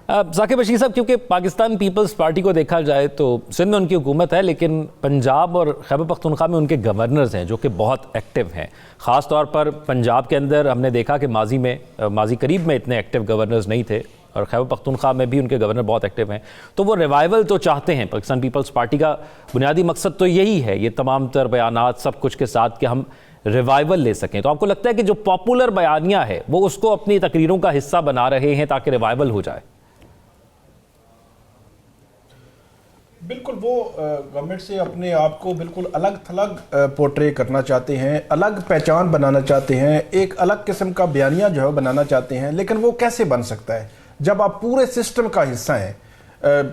ثاقب بشیر صاحب، کیونکہ Pakistan Peoples party کو دیکھا جائے تو سندھ میں ان کی حکومت ہے، لیکن پنجاب اور خیبر پختونخوا میں ان کے گورنرز ہیں جو کہ بہت ایکٹیو ہیں. خاص طور پر پنجاب کے اندر ہم نے دیکھا کہ ماضی قریب میں اتنے ایکٹیو گورنرز نہیں تھے، اور خیبر پختونخوا میں بھی ان کے گورنر بہت ایکٹیو ہیں. تو وہ ریوائول تو چاہتے ہیں. پاکستان پیپلز پارٹی کا بنیادی مقصد تو یہی ہے، یہ تمام تر بیانات سب کچھ کے ساتھ، کہ ہم ریوائول لے سکیں. تو آپ کو لگتا ہے کہ جو پاپولر بیانیہ ہے وہ اس کو اپنی تقریروں کا حصہ بنا رہے ہیں تاکہ ریوائول ہو جائے؟ بالکل، وہ گورنمنٹ سے اپنے آپ کو بالکل الگ تھلگ پورٹرے کرنا چاہتے ہیں، الگ پہچان بنانا چاہتے ہیں، ایک الگ قسم کا بیانیہ جو ہے بنانا چاہتے ہیں. لیکن وہ کیسے بن سکتا ہے جب آپ پورے سسٹم کا حصہ ہیں؟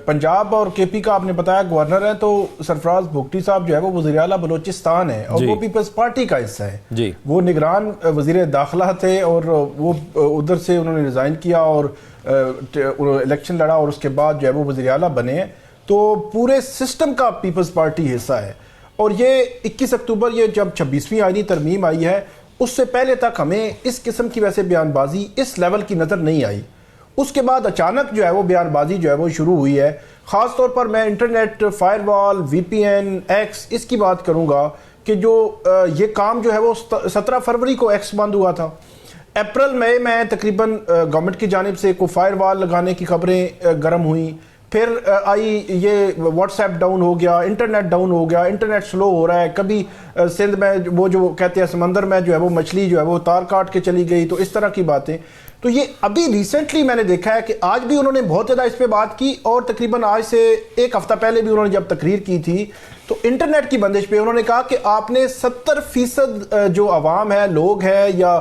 پنجاب اور کے پی کا آپ نے بتایا گورنر ہے، تو سرفراز بھگٹی صاحب جو ہے وہ وزیر اعلیٰ بلوچستان ہے اور وہ پیپلز پارٹی کا حصہ ہے. وہ نگران وزیر داخلہ تھے اور وہ ادھر سے انہوں نے ریزائن کیا اور الیکشن لڑا اور اس کے بعد جو ہے وہ وزیر اعلیٰ بنے ہیں. تو پورے سسٹم کا پیپلز پارٹی حصہ ہے. اور یہ 21 اکتوبر یہ جب 26ویں آئینی ترمیم آئی ہے، اس سے پہلے تک ہمیں اس قسم کی ویسے بیان بازی اس لیول کی نظر نہیں آئی. اس کے بعد اچانک جو ہے وہ بیان بازی جو ہے وہ شروع ہوئی ہے. خاص طور پر میں انٹرنیٹ، فائر وال، وی پی این، ایکس، اس کی بات کروں گا کہ جو یہ کام جو ہے وہ 17 فروری کو ایکس بند ہوا تھا. اپریل میں تقریباً گورنمنٹ کی جانب سے کوئی فائر وال لگانے کی خبریں گرم ہوئیں. پھر آئی یہ واٹس ایپ ڈاؤن ہو گیا، انٹرنیٹ ڈاؤن ہو گیا، انٹرنیٹ سلو ہو رہا ہے. کبھی سندھ میں وہ جو کہتے ہیں سمندر میں جو ہے وہ مچھلی جو ہے وہ تار کاٹ کے چلی گئی، تو اس طرح کی باتیں. تو یہ ابھی ریسنٹلی میں نے دیکھا ہے کہ آج بھی انہوں نے بہت زیادہ اس پہ بات کی، اور تقریباً آج سے ایک ہفتہ پہلے بھی انہوں نے جب تقریر کی تھی تو انٹرنیٹ کی بندش پہ انہوں نے کہا کہ آپ نے 70% جو عوام ہے، لوگ ہے، یا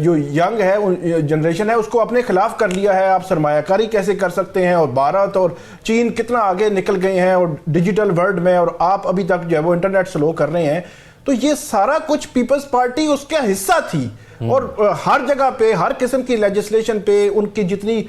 جو ینگ ہے جنریشن ہے، اس کو اپنے خلاف کر لیا ہے. آپ سرمایہ کاری کیسے کر سکتے ہیں، اور بھارت اور چین کتنا آگے نکل گئے ہیں اور ڈیجیٹل ورلڈ میں، اور آپ ابھی تک جو ہے وہ انٹرنیٹ سلو کر رہے ہیں. تو یہ سارا کچھ پیپلز پارٹی اس کا حصہ تھی، اور ہر جگہ پہ ہر قسم کی لیجسلیشن پہ ان کی جتنی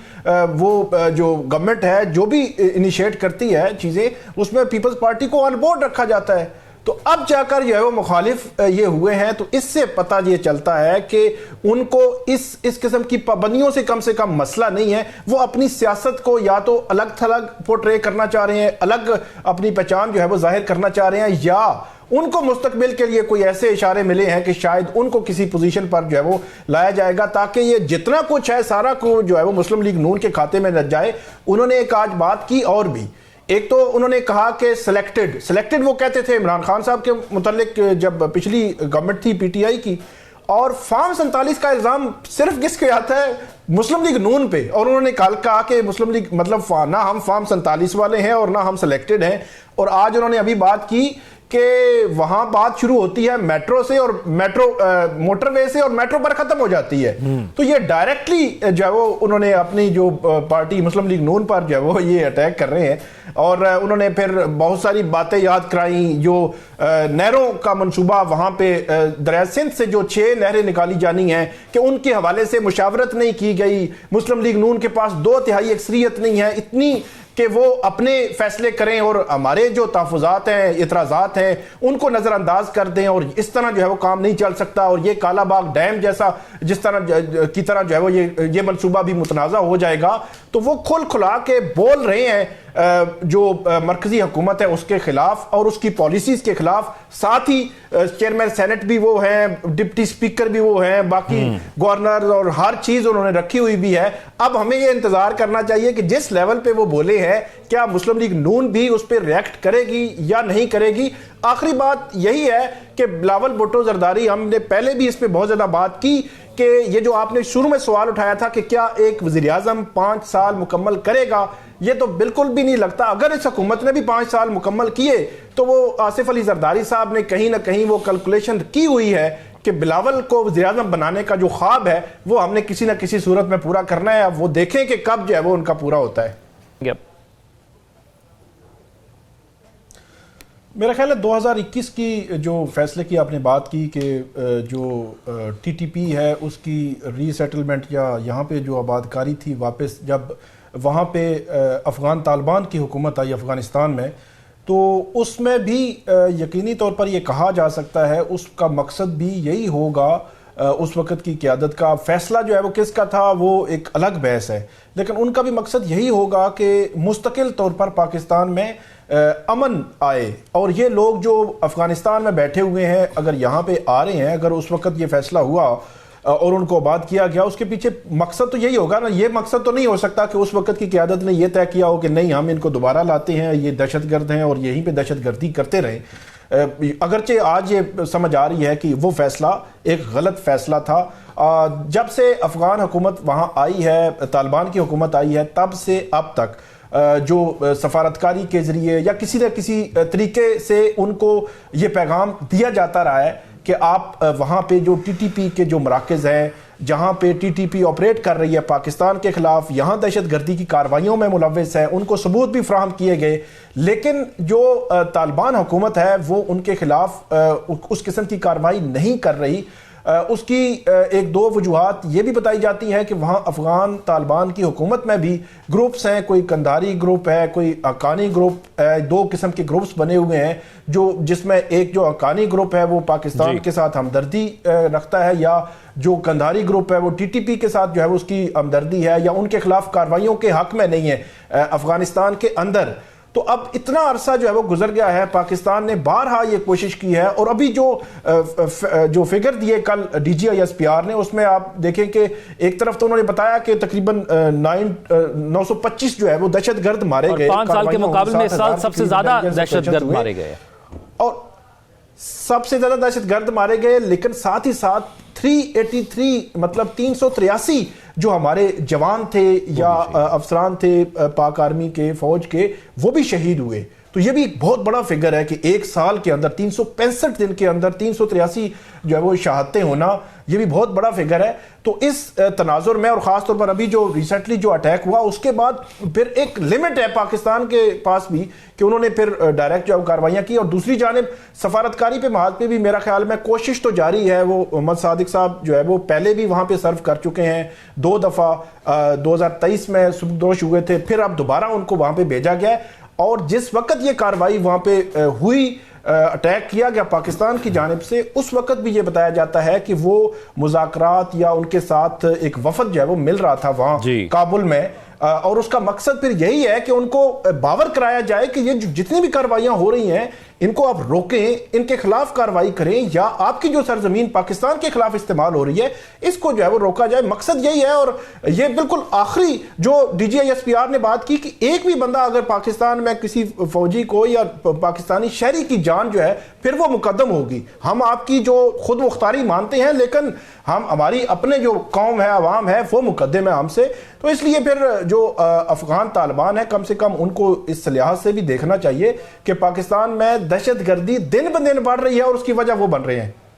وہ جو گورنمنٹ ہے جو بھی انیشیٹ کرتی ہے چیزیں، اس میں پیپلز پارٹی کو آن بورڈ رکھا جاتا ہے. تو اب جا کر جو ہے وہ مخالف یہ ہوئے ہیں. تو اس سے پتہ یہ چلتا ہے کہ ان کو اس قسم کی پابندیوں سے کم مسئلہ نہیں ہے. وہ اپنی سیاست کو یا تو الگ تھلگ پورٹرے کرنا چاہ رہے ہیں، الگ اپنی پہچان جو ہے وہ ظاہر کرنا چاہ رہے ہیں، یا ان کو مستقبل کے لیے کوئی ایسے اشارے ملے ہیں کہ شاید ان کو کسی پوزیشن پر جو ہے وہ لایا جائے گا تاکہ یہ جتنا کچھ ہے سارا کو جو ہے وہ مسلم لیگ نون کے کھاتے میں لگ جائے. انہوں نے ایک آج بات کی اور بھی. ایک تو انہوں نے کہا کہ سلیکٹڈ وہ کہتے تھے عمران خان صاحب کے متعلق جب پچھلی گورنمنٹ تھی پی ٹی آئی کی، اور فارم 47 کا الزام صرف کس کے آتا ہے؟ مسلم لیگ نون پہ. اور انہوں نے کل کہا کہ مسلم لیگ مطلب نہ ہم فارم 47 والے ہیں اور نہ ہم سلیکٹڈ ہیں. اور آج انہوں نے ابھی بات کی کہ وہاں بات شروع ہوتی ہے میٹرو سے، اور میٹرو موٹر وے سے، اور میٹرو پر ختم ہو جاتی ہے. تو یہ ڈائریکٹلی جو ہے وہ انہوں نے اپنی جو پارٹی مسلم لیگ نون پر جو ہے وہ یہ اٹیک کر رہے ہیں. اور انہوں نے پھر بہت ساری باتیں یاد کرائیں، جو نہروں کا منصوبہ وہاں پہ دریائے سندھ سے جو 6 نہریں نکالی جانی ہیں کہ ان کے حوالے سے مشاورت نہیں کی گئی. مسلم لیگ نون کے پاس 2/3 اکثریت نہیں ہے اتنی کہ وہ اپنے فیصلے کریں اور ہمارے جو تحفظات ہیں، اعتراضات ہیں، ان کو نظر انداز کر دیں. اور اس طرح جو ہے وہ کام نہیں چل سکتا. اور یہ کالا باغ ڈیم جیسا جس طرح کی طرح جو ہے وہ یہ منصوبہ بھی متنازع ہو جائے گا. تو وہ کھلا کے بول رہے ہیں جو مرکزی حکومت ہے اس کے خلاف اور اس کی پالیسیز کے خلاف. ساتھ ہی چیئرمین سینٹ بھی وہ ہیں، ڈپٹی سپیکر بھی وہ ہیں، باقی گورنر اور ہر چیز انہوں نے رکھی ہوئی بھی ہے. اب ہمیں یہ انتظار کرنا چاہیے کہ جس لیول پہ وہ بولے ہیں کیا مسلم لیگ نون بھی اس پہ ریئیکٹ کرے گی یا نہیں کرے گی. آخری بات یہی ہے کہ بلاول بھٹو زرداری، ہم نے پہلے بھی اس پہ بہت زیادہ بات کی کہ یہ جو آپ نے شروع میں سوال اٹھایا تھا کہ کیا ایک وزیر اعظم 5 سال مکمل کرے گا، یہ تو بالکل بھی نہیں لگتا. اگر اس حکومت نے بھی 5 سال مکمل کیے تو وہ آصف علی زرداری صاحب نے کہیں نہ کہیں وہ کیلکولیشن کی ہوئی ہے کہ بلاول کو وزیر اعظم بنانے کا جو خواب ہے وہ ہم نے کسی نہ کسی صورت میں پورا کرنا ہے. اب وہ دیکھیں کہ کب جو ہے وہ ان کا پورا ہوتا ہے. میرا خیال ہے 2021 کی جو فیصلے کی آپ نے بات کی کہ جو ٹی ٹی پی ہے اس کی ری سیٹلمنٹ یا یہاں پہ جو آباد کاری تھی واپس، جب وہاں پہ افغان طالبان کی حکومت آئی افغانستان میں، تو اس میں بھی یقینی طور پر یہ کہا جا سکتا ہے اس کا مقصد بھی یہی ہوگا اس وقت کی قیادت کا فیصلہ جو ہے وہ کس کا تھا وہ ایک الگ بحث ہے، لیکن ان کا بھی مقصد یہی ہوگا کہ مستقل طور پر پاکستان میں امن آئے، اور یہ لوگ جو افغانستان میں بیٹھے ہوئے ہیں اگر یہاں پہ آ رہے ہیں، اگر اس وقت یہ فیصلہ ہوا اور ان کو آباد کیا گیا، اس کے پیچھے مقصد تو یہی ہوگا نا. یہ مقصد تو نہیں ہو سکتا کہ اس وقت کی قیادت نے یہ طے کیا ہو کہ نہیں ہم ان کو دوبارہ لاتے ہیں، یہ دہشت گرد ہیں اور یہیں پہ دہشت گردی کرتے رہیں. اگرچہ آج یہ سمجھ آ رہی ہے کہ وہ فیصلہ ایک غلط فیصلہ تھا. جب سے افغان حکومت وہاں آئی ہے، طالبان کی حکومت آئی ہے، تب سے اب تک جو سفارتکاری کے ذریعے یا کسی نہ کسی طریقے سے ان کو یہ پیغام دیا جاتا رہا ہے کہ آپ وہاں پہ جو ٹی ٹی پی کے جو مراکز ہیں، جہاں پہ ٹی ٹی پی آپریٹ کر رہی ہے پاکستان کے خلاف، یہاں دہشت گردی کی کارروائیوں میں ملوث ہے، ان کو ثبوت بھی فراہم کیے گئے، لیکن جو طالبان حکومت ہے وہ ان کے خلاف اس قسم کی کارروائی نہیں کر رہی. اس کی ایک دو وجوہات یہ بھی بتائی جاتی ہیں کہ وہاں افغان طالبان کی حکومت میں بھی گروپس ہیں، کوئی کندھاری گروپ ہے، کوئی حقانی گروپ ہے، دو قسم کے گروپس بنے ہوئے ہیں جس میں ایک جو حقانی گروپ ہے وہ پاکستان کے ساتھ ہمدردی رکھتا ہے، یا جو کندھاری گروپ ہے وہ ٹی ٹی پی کے ساتھ جو ہے اس کی ہمدردی ہے یا ان کے خلاف کارروائیوں کے حق میں نہیں ہے افغانستان کے اندر. تو اب اتنا عرصہ جو ہے وہ گزر گیا ہے، پاکستان نے بارہا یہ کوشش کی ہے، اور ابھی جو فگر دیے کل D G I S P R نے، اس میں آپ دیکھیں کہ ایک طرف تو انہوں نے بتایا کہ تقریباً 925 جو ہے وہ دہشت گرد مارے گئے، 5 سال کے مقابل میں اس سال سب سے زیادہ دہشت گرد مارے گئے، اور سب سے زیادہ دہشت گرد مارے گئے، لیکن ساتھ ہی ساتھ 383 مطلب 383 جو ہمارے جوان تھے یا افسران تھے پاک آرمی کے، فوج کے، وہ بھی شہید ہوئے. تو یہ بھی ایک بہت بڑا فگر ہے کہ ایک سال کے اندر 365 دن کے اندر 383 جو ہے وہ شہادتیں ہونا، یہ بھی بہت بڑا فگر ہے. تو اس تناظر میں، اور خاص طور پر ابھی جو ریسنٹلی جو اٹیک ہوا، اس کے بعد پھر ایک لمٹ ہے پاکستان کے پاس بھی کہ انہوں نے پھر ڈائریکٹ جو کارروائیاں کی. اور دوسری جانب سفارتکاری پہ محاذ پہ بھی میرا خیال میں کوشش تو جاری ہے. وہ محمد صادق صاحب جو ہے وہ پہلے بھی وہاں پہ سرو کر چکے ہیں 2 دفعہ، 2023 میں سبکدوش ہوئے تھے، پھر اب دوبارہ ان کو وہاں پہ بھیجا گیا ہے. اور جس وقت یہ کارروائی وہاں پہ ہوئی، اٹیک کیا گیا پاکستان کی جانب سے، اس وقت بھی یہ بتایا جاتا ہے کہ وہ مذاکرات یا ان کے ساتھ ایک وفد جو ہے وہ مل رہا تھا وہاں کابل میں، اور اس کا مقصد پھر یہی ہے کہ ان کو باور کرایا جائے کہ یہ جتنی بھی کارروائیاں ہو رہی ہیں ان کو آپ روکیں، ان کے خلاف کارروائی کریں، یا آپ کی جو سرزمین پاکستان کے خلاف استعمال ہو رہی ہے اس کو جو ہے وہ روکا جائے. مقصد یہی ہے. اور یہ بالکل آخری جو D G I S P R نے بات کی کہ ایک بھی بندہ اگر پاکستان میں کسی فوجی کو یا پاکستانی شہری کی جان جو ہے پھر وہ مقدم ہوگی. ہم آپ کی جو خود مختاری مانتے ہیں، لیکن ہماری اپنے جو قوم ہے، عوام ہے، وہ مقدم ہے ہم سے. تو اس لیے پھر جو افغان طالبان ہے، کم سے کم ان کو اس لحاظ سے بھی دیکھنا چاہیے کہ پاکستان میں دہشت گردی دن بدن بڑھ رہی ہے اور اس کی وجہ وہ بن رہے ہیں.